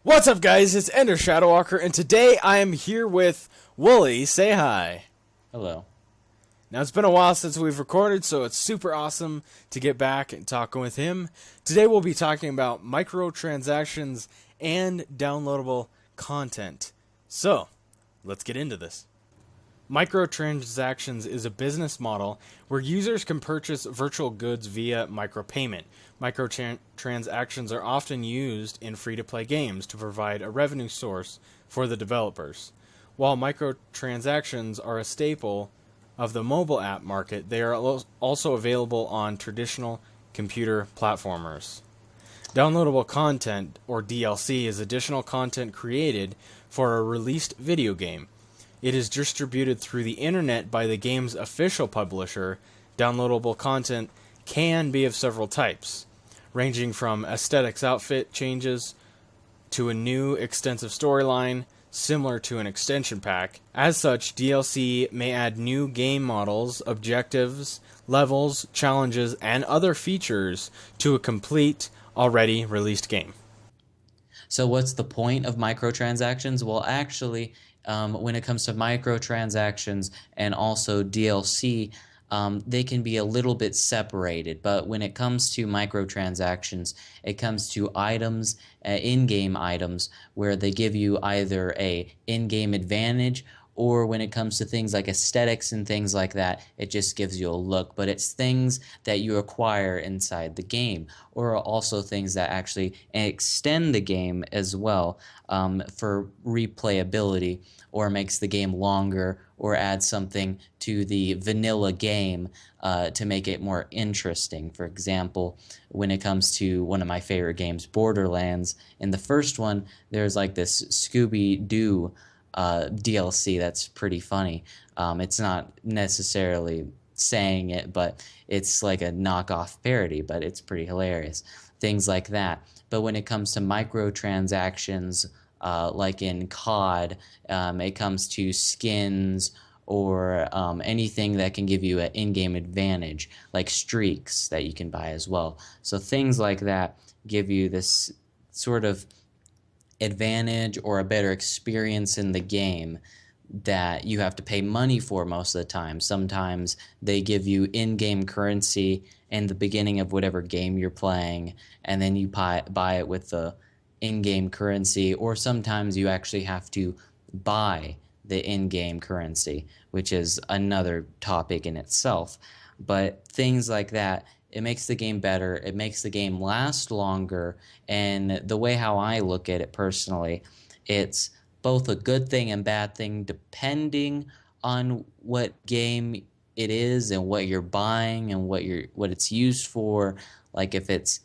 What's up, guys? It's Ender Shadowwalker, and today I am here with Wooley. Say hi. Hello. Now, it's been a while since we've recorded, so it's super awesome to get back and talking with him. Today we'll be talking about microtransactions and downloadable content. So, let's get into this. Microtransactions is a business model where users can purchase virtual goods via micropayment. Microtransactions are often used in free-to-play games to provide a revenue source for the developers. While microtransactions are a staple of the mobile app market, they are also available on traditional computer platformers. Downloadable content, or DLC, is additional content created for a released video game. It is distributed through the internet by the game's official publisher. Downloadable content can be of several types, ranging from aesthetics, outfit changes to a new extensive storyline similar to an extension pack. As such, DLC may add new game models, objectives, levels, challenges, and other features to a complete, already released game. So what's the point of microtransactions? Well, actually, when it comes to microtransactions and also DLC, they can be a little bit separated. But when it comes to microtransactions, it comes to items, in-game items, where they give you either a in-game advantage, or when it comes to things like aesthetics and things like that, it just gives you a look. But it's things that you acquire inside the game, or also things that actually extend the game as well, for replayability, or makes the game longer, or add something to the vanilla game to make it more interesting. For example, when it comes to one of my favorite games, Borderlands, in the first one, there's like this Scooby-Doo DLC that's pretty funny. It's not necessarily saying it, but it's like a knockoff parody, but it's pretty hilarious. Things like that. But when it comes to microtransactions, like in COD, it comes to skins or anything that can give you an in-game advantage, like streaks that you can buy as well. So things like that give you this sort of advantage or a better experience in the game that you have to pay money for most of the time. Sometimes they give you in-game currency in the beginning of whatever game you're playing, and then you buy it with the in-game currency, or sometimes you actually have to buy the in-game currency, which is another topic in itself. But things like that, it makes the game better, it makes the game last longer, and the way how I look at it personally, it's both a good thing and bad thing depending on what game it is and what you're buying and what it's used for. Like if it's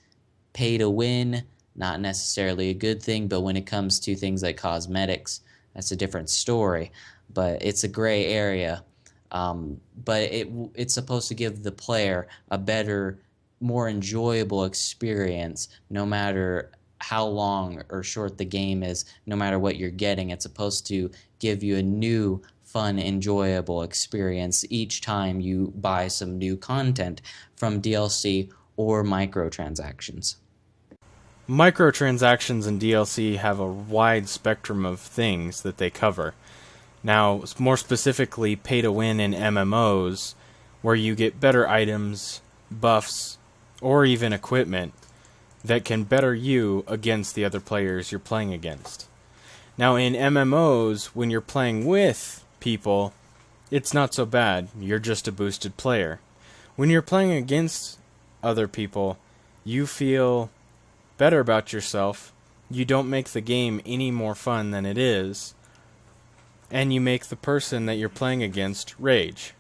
pay to win, not necessarily a good thing, but when it comes to things like cosmetics, that's a different story. But it's a gray area. But it's supposed to give the player a better, more enjoyable experience, no matter how long or short the game is, no matter what you're getting. It's supposed to give you a new, fun, enjoyable experience each time you buy some new content from DLC or microtransactions. Microtransactions and DLC have a wide spectrum of things that they cover. Now, more specifically, pay to win in MMOs, where you get better items, buffs, or even equipment that can better you against the other players you're playing against. Now, in MMOs, when you're playing with people, it's not so bad. You're just a boosted player. When you're playing against other people, you feel better about yourself. You don't make the game any more fun than it is, and you make the person that you're playing against rage.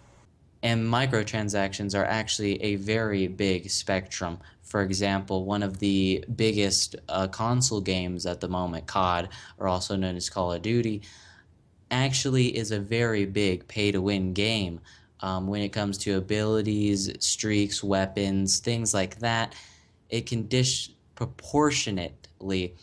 And microtransactions are actually a very big spectrum. For example, one of the biggest console games at the moment, COD, or also known as Call of Duty, actually is a very big pay-to-win game. When it comes to abilities, streaks, weapons, things like that, it can disproportionately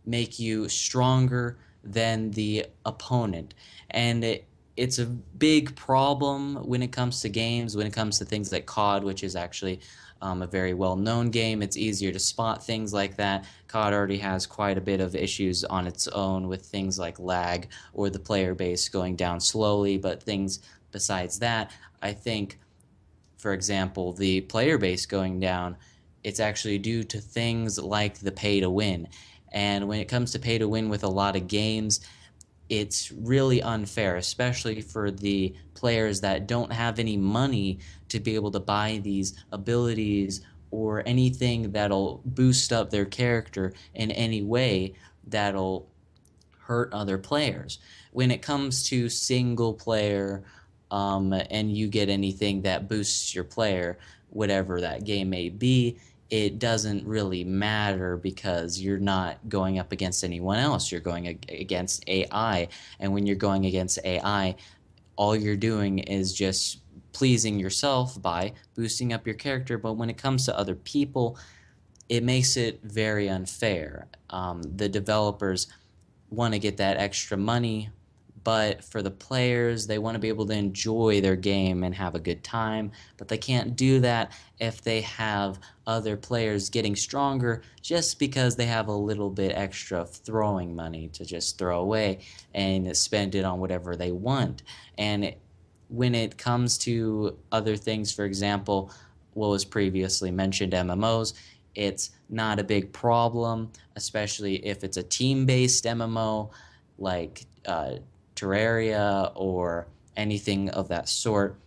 make you stronger than the opponent. And it's a big problem when it comes to games, when it comes to things like COD, which is actually a very well-known game. It's easier to spot things like that. COD already has quite a bit of issues on its own with things like lag or the player base going down slowly, but things besides that, I think, for example, the player base going down, it's actually due to things like the pay to win. And when it comes to pay to win with a lot of games, it's really unfair, especially for the players that don't have any money to be able to buy these abilities or anything that'll boost up their character in any way that'll hurt other players. When it comes to single player, and you get anything that boosts your player, whatever that game may be, it doesn't really matter because you're not going up against anyone else. You're going against AI. And when you're going against AI, all you're doing is just pleasing yourself by boosting up your character. But when it comes to other people, it makes it very unfair. The developers want to get that extra money, but for the players, they want to be able to enjoy their game and have a good time, but they can't do that if they have other players getting stronger just because they have a little bit extra throwing money to just throw away and spend it on whatever they want. And when it comes to other things, for example, what was previously mentioned, MMOs, it's not a big problem, especially if it's a team-based MMO like Terraria or anything of that sort.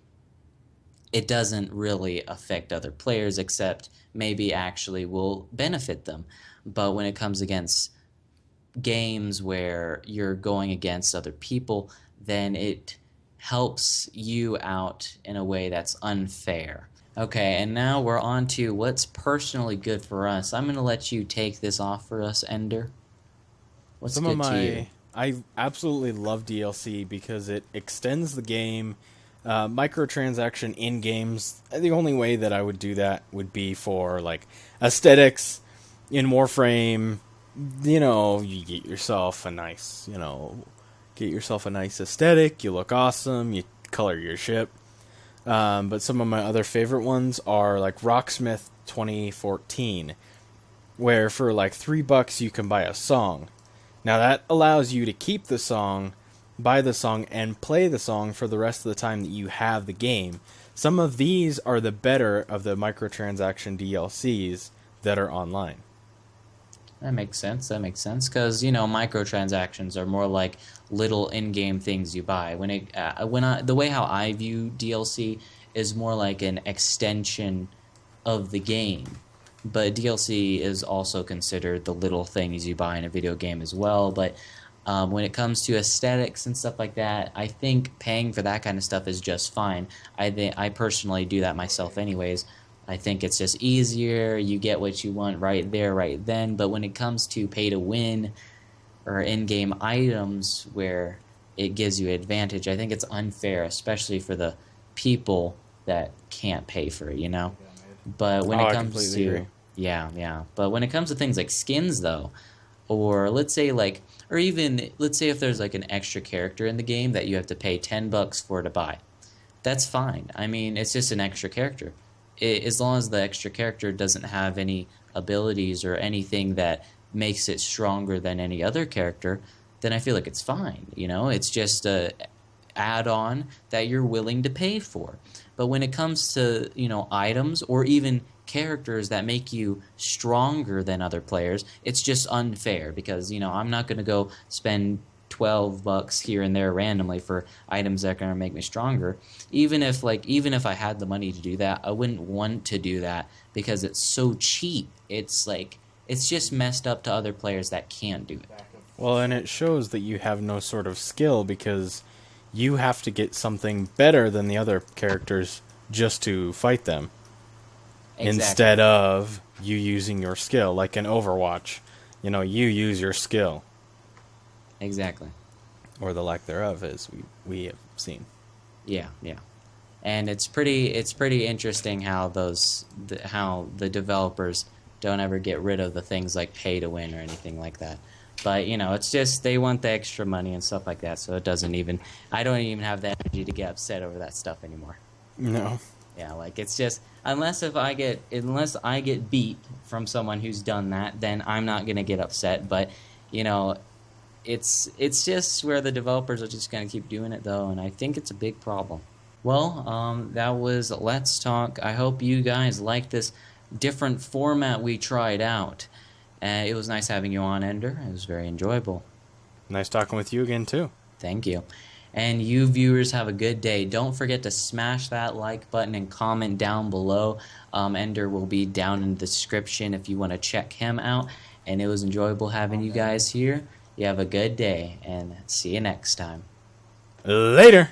It doesn't really affect other players except maybe actually will benefit them. But when it comes against games where you're going against other people, then it helps you out in a way that's unfair. Okay, and now we're on to what's personally good for us. I'm going to let you take this off for us, Ender. What's good to you? I absolutely love DLC because it extends the game. Microtransaction in games, the only way that I would do that would be for like aesthetics in Warframe. You get yourself a nice, aesthetic. You look awesome. You color your ship. But some of my other favorite ones are like Rocksmith 2014, where for like $3 you can buy a song. Now that allows you to keep the song, buy the song, and play the song for the rest of the time that you have the game. Some of these are the better of the microtransaction DLCs that are online. That makes sense. That makes sense because microtransactions are more like little in-game things you buy. The way how I view DLC is more like an extension of the game. But DLC is also considered the little things you buy in a video game as well. But when it comes to aesthetics and stuff like that, I think paying for that kind of stuff is just fine. I personally do that myself anyways. I think it's just easier. You get what you want right there, right then. But when it comes to pay to win or in-game items where it gives you advantage, I think it's unfair, especially for the people that can't pay for it, But when it comes to agree. yeah. But when it comes to things like skins though, or let's say if there's like an extra character in the game that you have to pay $10 for to buy. That's fine. I mean, it's just an extra character. As long as the extra character doesn't have any abilities or anything that makes it stronger than any other character, then I feel like it's fine. It's just a add-on that you're willing to pay for. But when it comes to items or even characters that make you stronger than other players, it's just unfair because I'm not going to go spend $12 here and there randomly for items that are going to make me stronger. Even if I had the money to do that, I wouldn't want to do that because it's so cheap. It's just messed up to other players that can't do it. Well, and it shows that you have no sort of skill because you have to get something better than the other characters just to fight them. Exactly. Instead of you using your skill, like in Overwatch. You use your skill. Exactly. Or the lack thereof, as we have seen. Yeah. And it's pretty interesting how the developers don't ever get rid of the things like pay to win or anything like that. But it's just they want the extra money and stuff like that, so it doesn't even. I don't even have the energy to get upset over that stuff anymore. No. Yeah, like it's just unless I get beat from someone who's done that, then I'm not gonna get upset. But it's just where the developers are just gonna keep doing it though, and I think it's a big problem. Well, that was Let's Talk. I hope you guys like this different format we tried out. It was nice having you on, Ender. It was very enjoyable. Nice talking with you again, too. Thank you. And you viewers have a good day. Don't forget to smash that like button and comment down below. Ender will be down in the description if you want to check him out. And it was enjoyable having you guys here. You have a good day, and see you next time. Later.